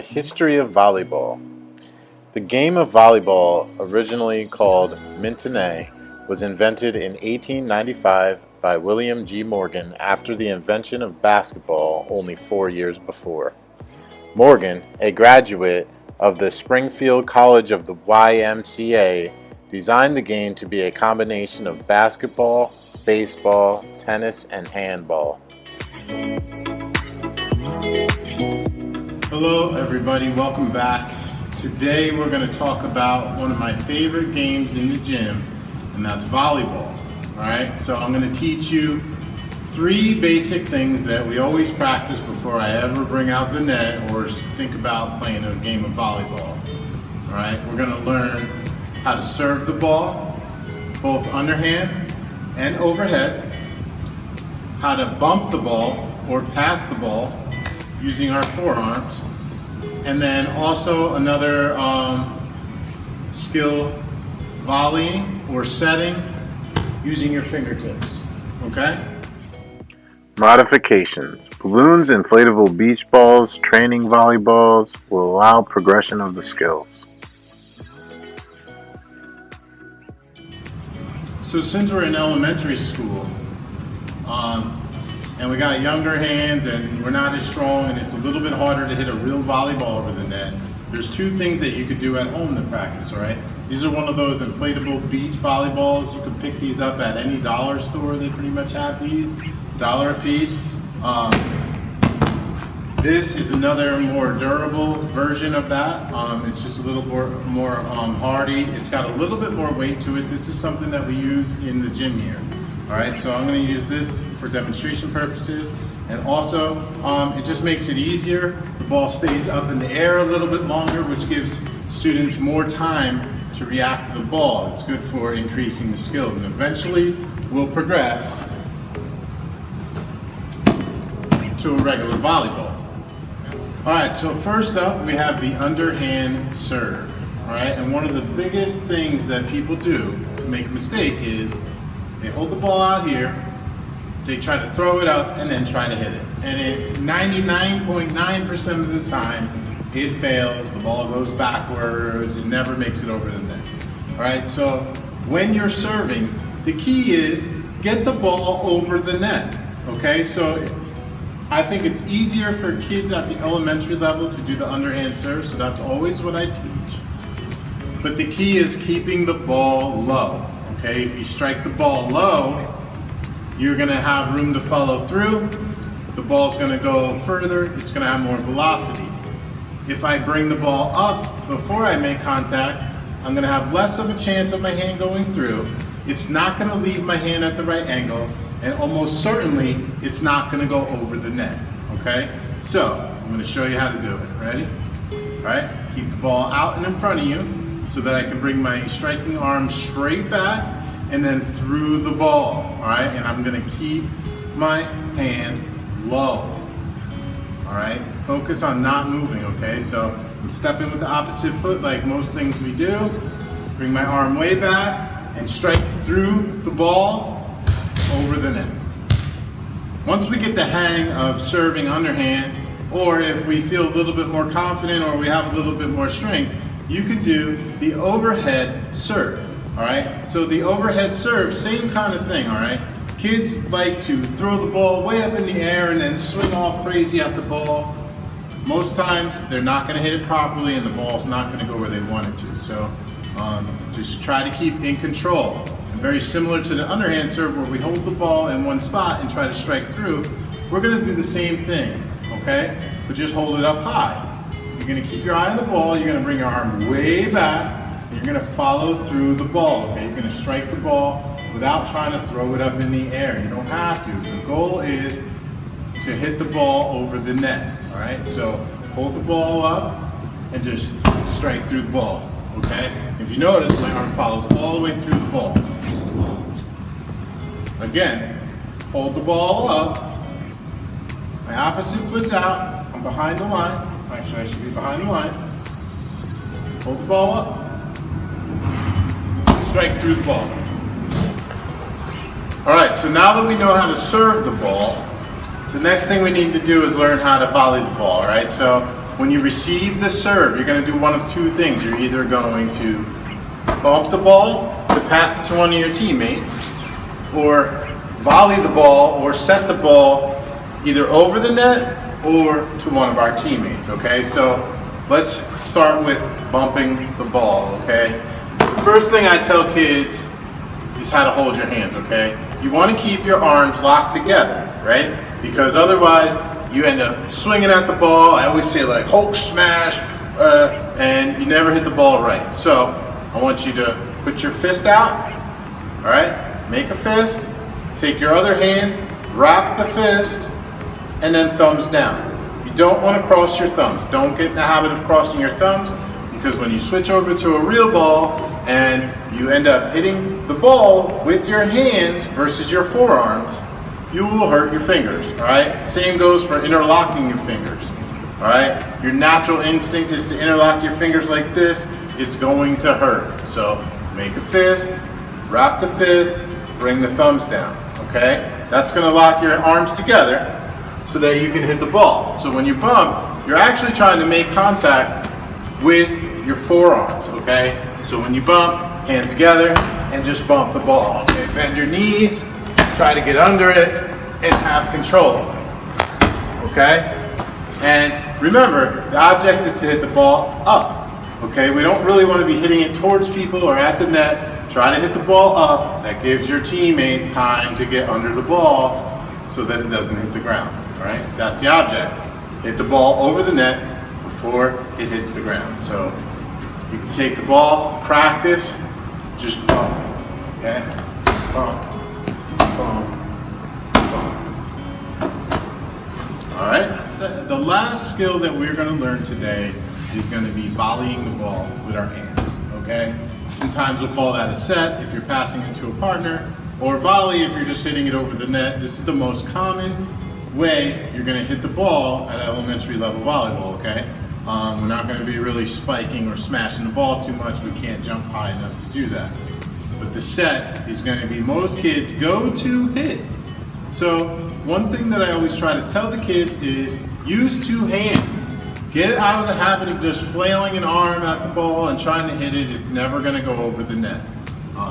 history of volleyball. The game of volleyball, originally called Mintonnet, was invented in 1895 by William G. Morgan after the invention of basketball only 4 years before. Morgan, a graduate of the Springfield College of the YMCA, designed the game to be a combination of basketball, baseball, tennis, and handball. Hello everybody, welcome back. Today we're going to talk about one of my favorite games in the gym, and that's volleyball. Alright, so I'm going to teach you 3 basic things that we always practice before I ever bring out the net or think about playing a game of volleyball. Alright, we're going to learn how to serve the ball, both underhand and overhead, how to bump the ball or pass the ball using our forearms, and then also another skill, volleying or setting using your fingertips. Okay? Modifications. Balloons, inflatable beach balls, training volleyballs will allow progression of the skills. So since we're in elementary school, and we got younger hands and we're not as strong and it's a little bit harder to hit a real volleyball over the net, there's 2 things that you could do at home to practice, right? These are one of those inflatable beach volleyballs. You can pick these up at any dollar store. They pretty much have these, $1 a piece. This is another more durable version of that. It's just a little more hardy. It's got a little bit more weight to it. This is something that we use in the gym here. All right, so I'm going to use this for demonstration purposes, and also it just makes it easier. The ball stays up in the air a little bit longer, which gives students more time to react to the ball. It's good for increasing the skills, and eventually we'll progress to a regular volleyball. All right, so first up we have the underhand serve. All right, and one of the biggest things that people do to make a mistake is they hold the ball out here, they try to throw it up, and then try to hit it. And 99.9% of the time, it fails, the ball goes backwards, it never makes it over the net. All right, so when you're serving, the key is get the ball over the net, okay? So I think it's easier for kids at the elementary level to do the underhand serve, so that's always what I teach. But the key is keeping the ball low. Okay, if you strike the ball low, you're going to have room to follow through. The ball's going to go further. It's going to have more velocity. If I bring the ball up before I make contact, I'm going to have less of a chance of my hand going through. It's not going to leave my hand at the right angle, and almost certainly it's not going to go over the net. Okay, so I'm going to show you how to do it. Ready? All right, keep the ball out and in front of you, so that I can bring my striking arm straight back and then through the ball, all right? And I'm gonna keep my hand low, all right? Focus on not moving, okay? So I'm stepping with the opposite foot like most things we do. Bring my arm way back and strike through the ball over the net. Once we get the hang of serving underhand, or if we feel a little bit more confident or we have a little bit more strength, you could do the overhead serve, all right? So the overhead serve, same kind of thing, all right? Kids like to throw the ball way up in the air and then swing all crazy at the ball. Most times, they're not gonna hit it properly and the ball's not gonna go where they want it to. So just try to keep in control. And very similar to the underhand serve where we hold the ball in one spot and try to strike through, we're gonna do the same thing, okay? But just hold it up high. You're going to keep your eye on the ball, you're going to bring your arm way back, and you're going to follow through the ball, okay? You're going to strike the ball without trying to throw it up in the air. You don't have to. The goal is to hit the ball over the net, all right? So hold the ball up and just strike through the ball, okay? If you notice, my arm follows all the way through the ball. Again, hold the ball up, my opposite foot's out, I'm behind the line. Actually, I should be behind the line. Hold the ball up. Strike through the ball. All right, so now that we know how to serve the ball, the next thing we need to do is learn how to volley the ball, all right? So when you receive the serve, you're going to do one of two things. You're either going to bump the ball to pass it to one of your teammates, or volley the ball or set the ball either over the net or to one of our teammates, okay? So let's start with bumping the ball, okay? The first thing I tell kids is how to hold your hands, okay? You want to keep your arms locked together, right? Because otherwise you end up swinging at the ball. I always say like Hulk smash, and you never hit the ball right. So I want you to put your fist out, all right? Make a fist, take your other hand, wrap the fist, and then thumbs down. You don't want to cross your thumbs. Don't get in the habit of crossing your thumbs, because when you switch over to a real ball and you end up hitting the ball with your hands versus your forearms, you will hurt your fingers, all right? Same goes for interlocking your fingers, all right? Your natural instinct is to interlock your fingers like this. It's going to hurt. So make a fist, wrap the fist, bring the thumbs down, okay? That's gonna lock your arms together so that you can hit the ball. So when you bump, you're actually trying to make contact with your forearms, okay? So when you bump, hands together, and just bump the ball, okay? Bend your knees, try to get under it, and have control, okay? And remember, the object is to hit the ball up, okay? We don't really want to be hitting it towards people or at the net. Try to hit the ball up. That gives your teammates time to get under the ball so that it doesn't hit the ground, all right? So that's the object. Hit the ball over the net before it hits the ground. So you can take the ball, practice, just bump, okay? Bump, bump, bump. All right, so the last skill that we're gonna learn today is gonna be volleying the ball with our hands, okay? Sometimes we'll call that a set if you're passing it to a partner, or volley if you're just hitting it over the net. This is the most common way you're gonna hit the ball at elementary level volleyball, okay? We're not gonna be really spiking or smashing the ball too much. We can't jump high enough to do that. But the set is gonna be most kids' go-to hit. So one thing that I always try to tell the kids is use two hands. Get out of the habit of just flailing an arm at the ball and trying to hit it. It's never gonna go over the net.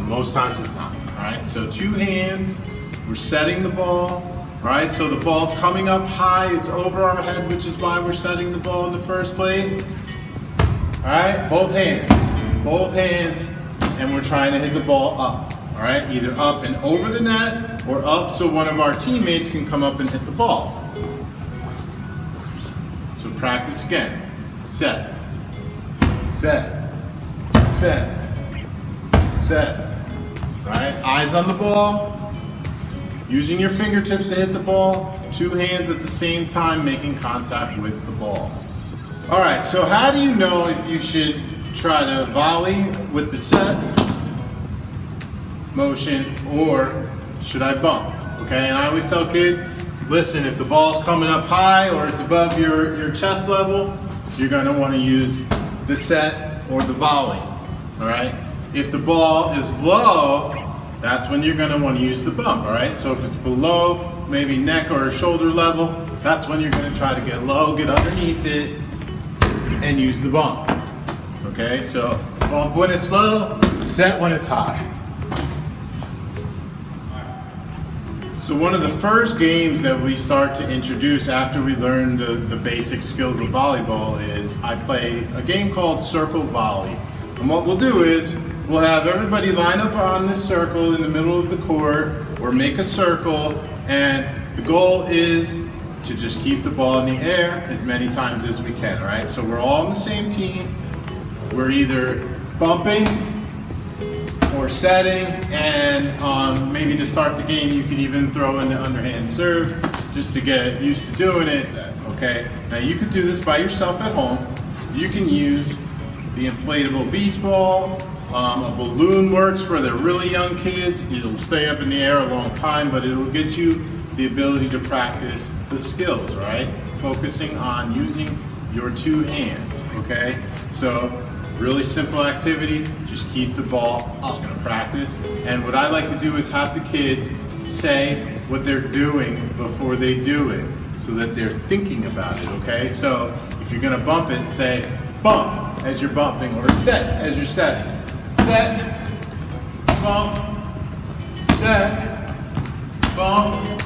Most times it's not, all right? So two hands, we're setting the ball, all right? So the ball's coming up high, it's over our head, which is why we're setting the ball in the first place. All right, both hands, and we're trying to hit the ball up, all right? Either up and over the net or up so one of our teammates can come up and hit the ball. So practice again. Set, set, set, set. All right, eyes on the ball, using your fingertips to hit the ball, two hands at the same time making contact with the ball. All right, so how do you know if you should try to volley with the set motion or should I bump? Okay, and I always tell kids, listen, if the ball's coming up high or it's above your chest level, you're gonna wanna use the set or the volley, all right? If the ball is low, that's when you're gonna wanna use the bump, all right? So if it's below maybe neck or shoulder level, that's when you're gonna try to get low, get underneath it, and use the bump, okay? So bump when it's low, set when it's high. So one of the first games that we start to introduce after we learn the basic skills of volleyball is I play a game called Circle Volley. And what we'll do is we'll have everybody line up on this circle in the middle of the court or make a circle, and the goal is to just keep the ball in the air as many times as we can, all right? So we're all on the same team. We're either bumping or setting, and maybe to start the game you could even throw in the underhand serve just to get used to doing it, okay? Now you could do this by yourself at home. You can use the inflatable beach ball. A balloon works for the really young kids. It'll stay up in the air a long time, but it'll get you the ability to practice the skills, right? Focusing on using your two hands, okay? So really simple activity, just keep the ball up. Just gonna practice. And what I like to do is have the kids say what they're doing before they do it so that they're thinking about it, okay? So if If you're gonna bump it, say bump as you're bumping, or set as you're setting. Set, bump, set, bump,